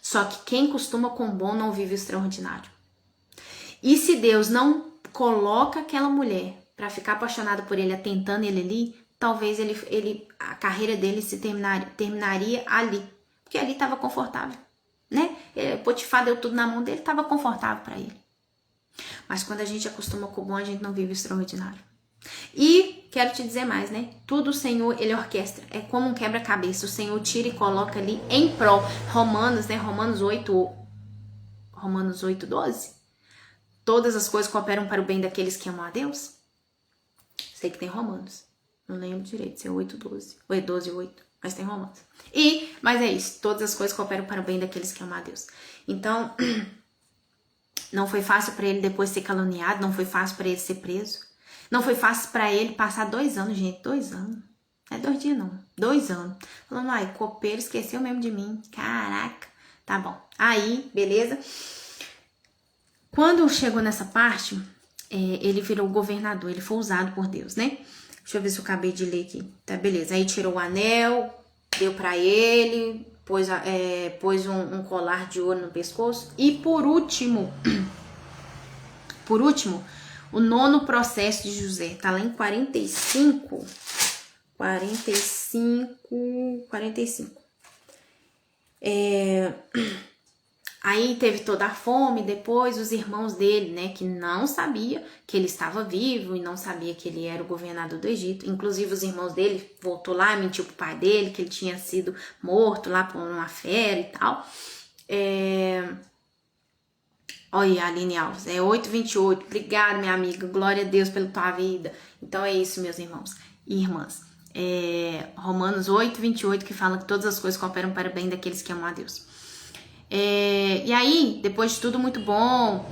Só que quem costuma com bom não vive o extraordinário. E se Deus não coloca aquela mulher pra ficar apaixonada por ele, atentando ele ali, talvez a carreira dele terminaria ali. Porque ali tava confortável, né? Potifar deu tudo na mão dele, tava confortável pra ele. Mas quando a gente acostuma com o bom, a gente não vive o extraordinário. E quero te dizer mais, né? Tudo o Senhor, ele orquestra. É como um quebra-cabeça. O Senhor tira e coloca ali em prol. Romanos, né? Romanos 8:12. Todas as coisas cooperam para o bem daqueles que amam a Deus. Sei que tem Romanos. Não lembro direito se é 8:12. Ou é 12:8. Mas tem Romanos. Mas é isso. Todas as coisas cooperam para o bem daqueles que amam a Deus. Então, não foi fácil para ele depois ser caluniado. Não foi fácil para ele ser preso. Não foi fácil para ele passar 2 anos, gente. 2 anos. Não é 2 dias, não. 2 anos. Falando, ai, copeiro esqueceu mesmo de mim. Caraca. Tá bom. Aí, beleza. Quando chegou nessa parte, ele virou governador. Ele foi usado por Deus, né? Deixa eu ver se eu acabei de ler aqui. Tá, beleza. Aí tirou o anel, deu pra ele, pôs um colar de ouro no pescoço. E por último, o 9º processo de José. Tá lá em 45. Aí teve toda a fome, depois os irmãos dele, né, que não sabia que ele estava vivo e não sabia que ele era o governador do Egito. Inclusive os irmãos dele voltou lá e mentiu pro pai dele que ele tinha sido morto lá por uma fera e tal. Olha, Aline Alves, 8:28. Obrigada, minha amiga. Glória a Deus pela tua vida. Então é isso, meus irmãos e irmãs. Romanos 8:28, que fala que todas as coisas cooperam para o bem daqueles que amam a Deus. E aí, depois de tudo muito bom,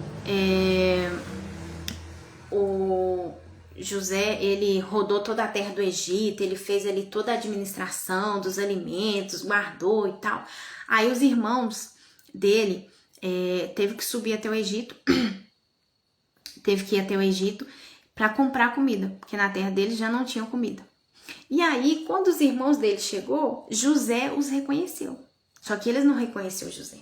o José, ele rodou toda a terra do Egito, ele fez ali toda a administração dos alimentos, guardou e tal. Aí os irmãos dele teve que subir até o Egito, teve que ir até o Egito para comprar comida, porque na terra deles já não tinham comida. E aí, quando os irmãos dele chegou, José os reconheceu. Só que eles não reconheceram José.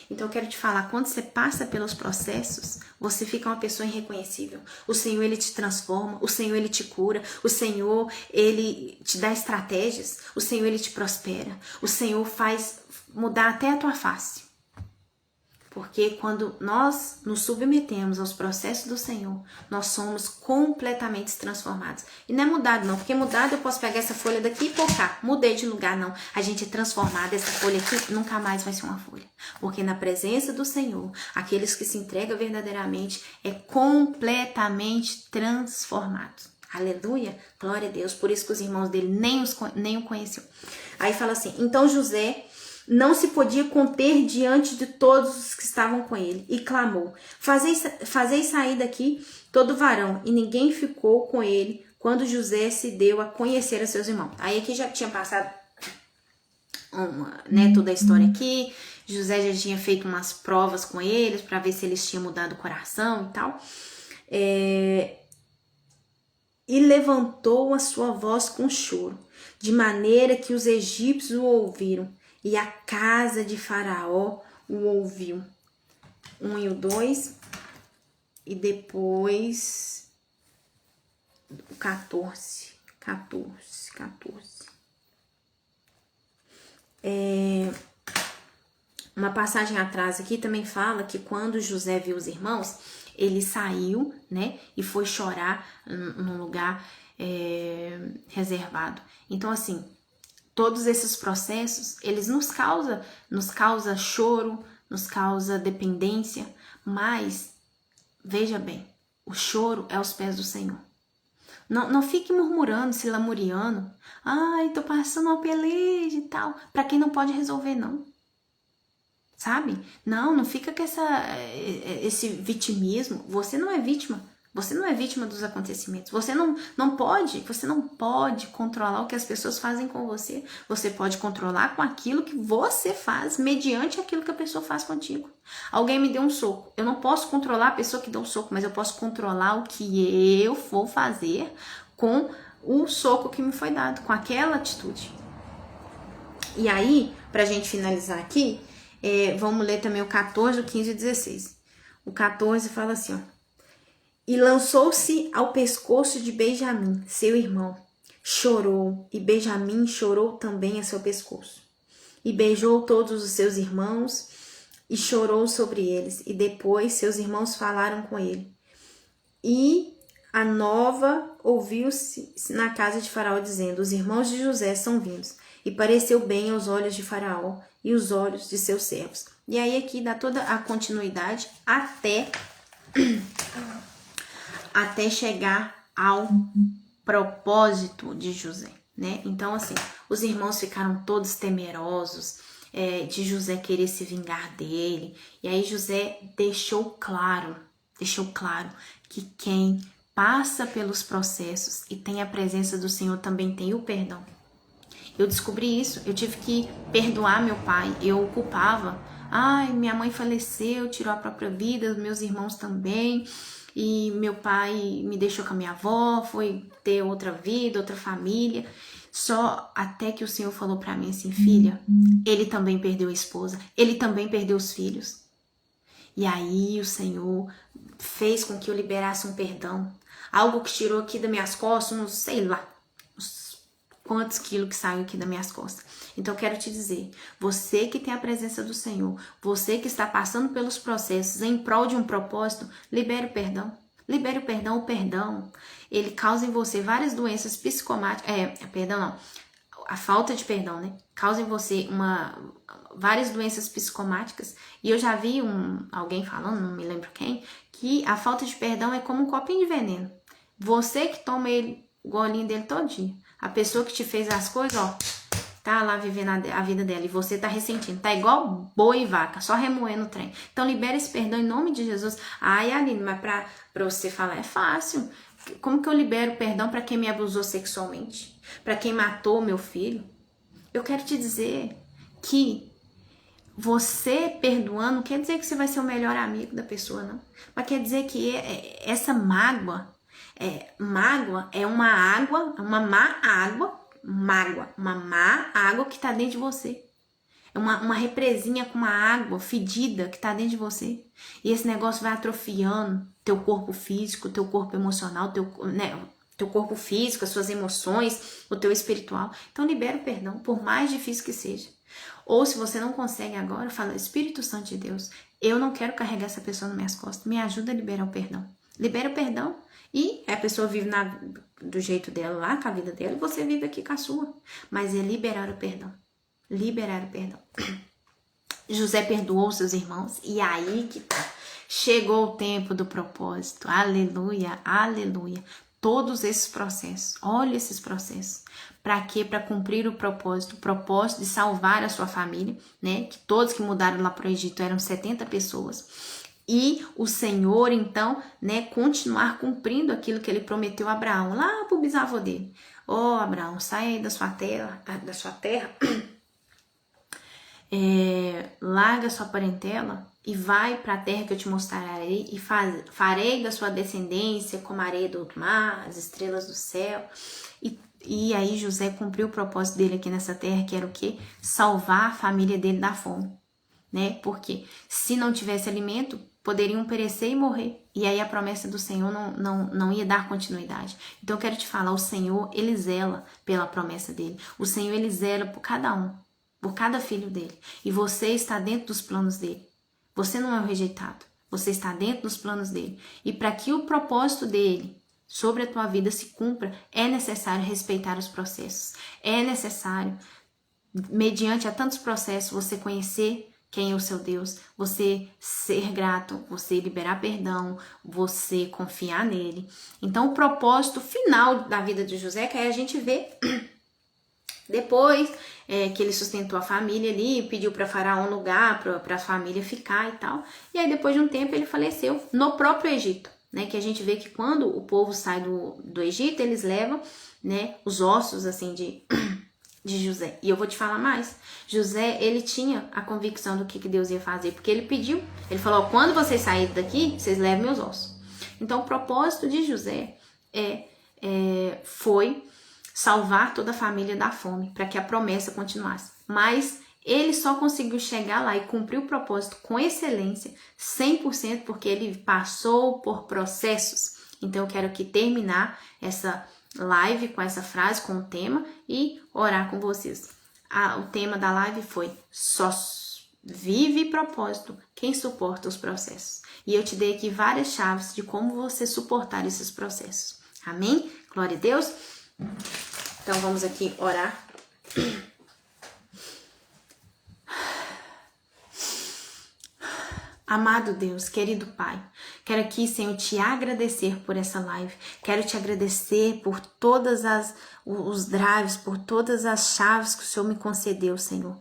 Então eu quero te falar, quando você passa pelos processos, você fica uma pessoa irreconhecível. O Senhor, ele te transforma, o Senhor, ele te cura, o Senhor, ele te dá estratégias, o Senhor, ele te prospera, o Senhor faz mudar até a tua face. Porque quando nós nos submetemos aos processos do Senhor, nós somos completamente transformados. E não é mudado não, porque mudado eu posso pegar essa folha daqui e focar. Mudei de lugar não. A gente é transformado, essa folha aqui nunca mais vai ser uma folha. Porque na presença do Senhor, aqueles que se entregam verdadeiramente é completamente transformados. Aleluia, glória a Deus. Por isso que os irmãos dele nem o conheciam. Aí fala assim, então José não se podia conter diante de todos os que estavam com ele, e clamou, fazei sair daqui todo varão, e ninguém ficou com ele, quando José se deu a conhecer a seus irmãos. Aí aqui já tinha passado toda a história aqui, José já tinha feito umas provas com eles, para ver se eles tinham mudado o coração e tal, e levantou a sua voz com choro, de maneira que os egípcios o ouviram, e a casa de Faraó o ouviu. 1 e o 2. E depois o 14. Uma passagem atrás aqui também fala que quando José viu os irmãos, ele saiu, né? E foi chorar num lugar reservado. Então, assim, todos esses processos, eles nos causa choro, nos causa dependência, mas, veja bem, o choro é aos pés do Senhor. Não fique murmurando, se lamuriando. Ai, tô passando uma peleja e tal. Pra quem não pode resolver, não. Sabe? Não fica com esse vitimismo. Você não é vítima. Você não é vítima dos acontecimentos. Você não pode controlar o que as pessoas fazem com você. Você pode controlar com aquilo que você faz, mediante aquilo que a pessoa faz contigo. Alguém me deu um soco. Eu não posso controlar a pessoa que deu um soco, mas eu posso controlar o que eu vou fazer com o soco que me foi dado, com aquela atitude. E aí, pra gente finalizar aqui, vamos ler também o 14, o 15 e o 16. O 14 fala assim, ó. E lançou-se ao pescoço de Benjamim, seu irmão. Chorou, e Benjamim chorou também a seu pescoço. E beijou todos os seus irmãos, e chorou sobre eles. E depois seus irmãos falaram com ele. E A nova ouviu-se na casa de Faraó, dizendo: os irmãos de José são vindos. E pareceu bem aos olhos de Faraó e os olhos de seus servos. E aí aqui dá toda a continuidade até chegar ao propósito de José, né? Então, assim, os irmãos ficaram todos temerosos de José querer se vingar dele. E aí José deixou claro que quem passa pelos processos e tem a presença do Senhor também tem o perdão. Eu descobri isso, eu tive que perdoar meu pai, eu o culpava. Ai, minha mãe faleceu, tirou a própria vida, meus irmãos também, e meu pai me deixou com a minha avó, foi ter outra vida, outra família. Só até que o Senhor falou pra mim assim: filha, ele também perdeu a esposa, ele também perdeu os filhos. E aí o Senhor fez com que eu liberasse um perdão, algo que tirou aqui das minhas costas, não sei lá, quantos quilos que saiu aqui das minhas costas. Então eu quero te dizer, você que tem a presença do Senhor, você que está passando pelos processos em prol de um propósito, libere o perdão. Libere o perdão. O perdão, ele causa em você várias doenças psicomáticas, a falta de perdão, né? Causa em você várias doenças psicomáticas. E eu já vi alguém falando, não me lembro quem, que a falta de perdão é como um copinho de veneno. Você que toma o golinho dele todo dia. A pessoa que te fez as coisas, ó, tá lá vivendo a vida dela e você tá ressentindo. Tá igual boi e vaca, só remoendo o trem. Então libera esse perdão em nome de Jesus. Ai, Aline, mas pra você falar é fácil. Como que eu libero perdão pra quem me abusou sexualmente? Pra quem matou meu filho? Eu quero te dizer que você perdoando não quer dizer que você vai ser o melhor amigo da pessoa, não. Mas quer dizer que essa mágoa é uma má água que tá dentro de você. É uma represinha com uma água fedida que tá dentro de você. E esse negócio vai atrofiando teu corpo físico, teu corpo emocional, teu corpo físico, as suas emoções, o teu espiritual. Então libera o perdão, por mais difícil que seja. Ou se você não consegue agora, fala: Espírito Santo de Deus, eu não quero carregar essa pessoa nas minhas costas. Me ajuda a liberar o perdão. Libera o perdão. E a pessoa vive do jeito dela lá, com a vida dela, e você vive aqui com a sua. Mas é liberar o perdão. Liberar o perdão. José perdoou seus irmãos e aí que tá. Chegou o tempo do propósito. Aleluia, aleluia. Todos esses processos, olha esses processos. Para quê? Para cumprir o propósito de salvar a sua família, né? Que todos que mudaram lá para o Egito eram 70 pessoas. E o Senhor, então, né, continuar cumprindo aquilo que ele prometeu a Abraão, lá pro bisavô dele. Ó, Abraão, sai aí da sua terra, larga sua parentela e vai para a terra que eu te mostrarei e farei da sua descendência como a areia do mar, as estrelas do céu. E aí José cumpriu o propósito dele aqui nessa terra, que era o quê? Salvar a família dele da fome, né? Porque se não tivesse alimento, poderiam perecer e morrer. E aí a promessa do Senhor não ia dar continuidade. Então eu quero te falar, o Senhor, ele zela pela promessa dele. O Senhor, ele zela por cada um, por cada filho dele. E você está dentro dos planos dele. Você não é o rejeitado. Você está dentro dos planos dele. E para que o propósito dele sobre a tua vida se cumpra, é necessário respeitar os processos. É necessário, mediante a tantos processos, você conhecer quem é o seu Deus, você ser grato, você liberar perdão, você confiar nele. Então o propósito final da vida de José, que aí a gente vê depois que ele sustentou a família ali, pediu para Faraó um lugar para a família ficar e tal. E aí depois de um tempo ele faleceu no próprio Egito, né? Que a gente vê que quando o povo sai do Egito, eles levam, né, os ossos assim de José. E eu vou te falar mais. José, ele tinha a convicção do que Deus ia fazer, porque ele pediu. Ele falou: quando vocês saírem daqui, vocês levem meus ossos. Então o propósito de José foi salvar toda a família da fome, para que a promessa continuasse. Mas ele só conseguiu chegar lá e cumprir o propósito com excelência, 100%, porque ele passou por processos. Então eu quero aqui terminar essa live com essa frase, com o tema, e orar com vocês. O tema da live foi: só vive propósito quem suporta os processos. E eu te dei aqui várias chaves de como você suportar esses processos. Amém? Glória a Deus. Então vamos aqui orar. Amado Deus, querido Pai, quero aqui, Senhor, te agradecer por essa live. Quero te agradecer por todas os drives, por todas as chaves que o Senhor me concedeu, Senhor.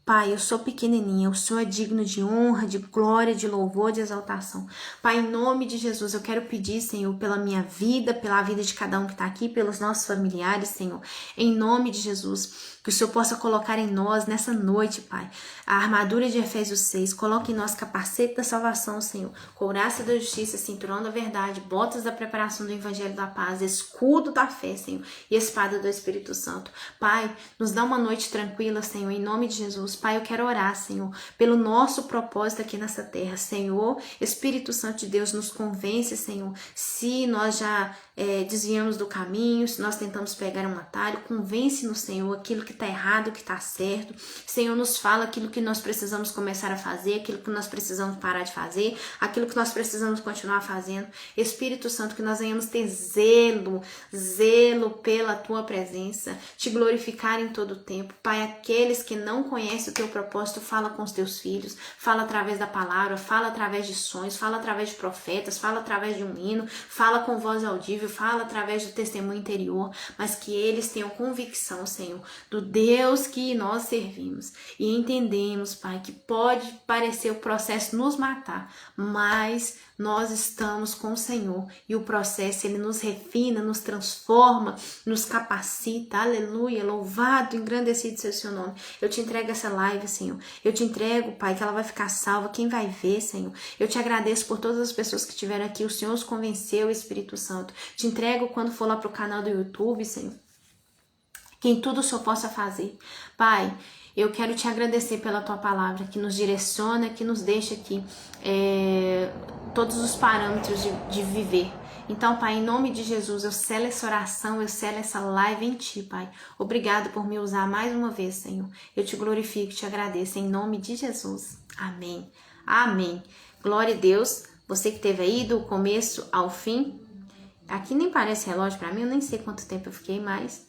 Pai, eu sou pequenininha, o Senhor é digno de honra, de glória, de louvor, de exaltação. Pai, em nome de Jesus, eu quero pedir, Senhor, pela minha vida, pela vida de cada um que está aqui, pelos nossos familiares, Senhor. Em nome de Jesus, que o Senhor possa colocar em nós, nessa noite, Pai, a armadura de Efésios 6. Coloque em nós capacete da salvação, Senhor, couraça da justiça, cinturão da verdade, botas da preparação do evangelho da paz, escudo da fé, Senhor, e espada do Espírito Santo. Pai, nos dá uma noite tranquila, Senhor, em nome de Jesus. Pai, eu quero orar, Senhor, pelo nosso propósito aqui nessa terra. Senhor, Espírito Santo de Deus, nos convence, Senhor, se nós já desviamos do caminho, se nós tentamos pegar um atalho, convence-nos, Senhor, aquilo que está errado, que está certo. Senhor, nos fala aquilo que nós precisamos começar a fazer, aquilo que nós precisamos parar de fazer, aquilo que nós precisamos continuar fazendo. Espírito Santo, que nós venhamos ter zelo pela Tua presença, te glorificar em todo o tempo. Pai, aqueles que não conhecem o Teu propósito, fala com os Teus filhos, fala através da palavra, fala através de sonhos, fala através de profetas, fala através de um hino, fala com voz audível, fala através do testemunho interior, mas que eles tenham convicção, Senhor, do Deus que nós servimos. E entendemos, Pai, que pode parecer o processo nos matar, mas nós estamos com o Senhor e o processo, ele nos refina, nos transforma, nos capacita. Aleluia, louvado, engrandecido seja o seu nome. Eu te entrego essa live, Senhor. Eu te entrego, Pai, que ela vai ficar salva. Quem vai ver, Senhor? Eu te agradeço por todas as pessoas que estiveram aqui. O Senhor os convenceu, Espírito Santo. Te entrego quando for lá pro canal do YouTube, Senhor. Que em tudo o Senhor possa fazer. Pai, eu quero te agradecer pela Tua palavra, que nos direciona, que nos deixa aqui todos os parâmetros de viver. Então, Pai, em nome de Jesus, eu selo essa oração, eu selo essa live em Ti, Pai. Obrigado por me usar mais uma vez, Senhor. Eu te glorifico, te agradeço, em nome de Jesus. Amém. Amém. Glória a Deus. Você que esteve aí do começo ao fim. Aqui nem parece relógio para mim, eu nem sei quanto tempo eu fiquei, mas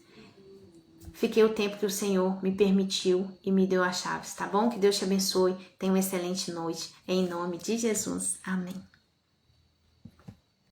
fiquei o tempo que o Senhor me permitiu e me deu as chaves, tá bom? Que Deus te abençoe. Tenha uma excelente noite. Em nome de Jesus. Amém.